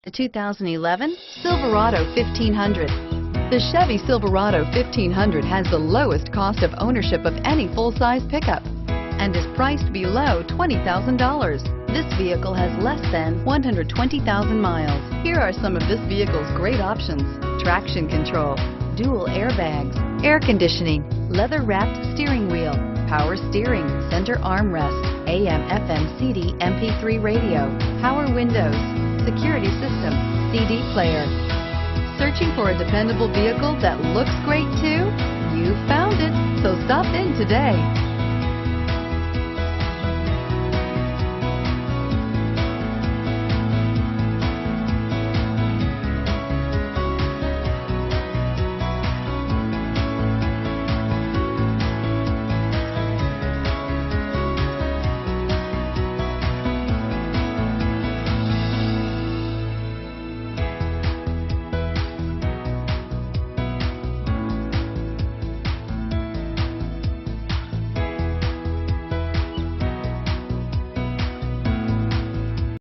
The 2011 Silverado 1500. The Chevy Silverado 1500 has the lowest cost of ownership of any full-size pickup and is priced below $20,000. This vehicle has less than 120,000 miles. Here are some of this vehicle's great options: traction control, dual airbags, air conditioning, leather-wrapped steering wheel, power steering, center armrest, AM/FM CD MP3 radio, power windows, security system, CD player. Searching for a dependable vehicle that looks great too? You found it, so stop in today.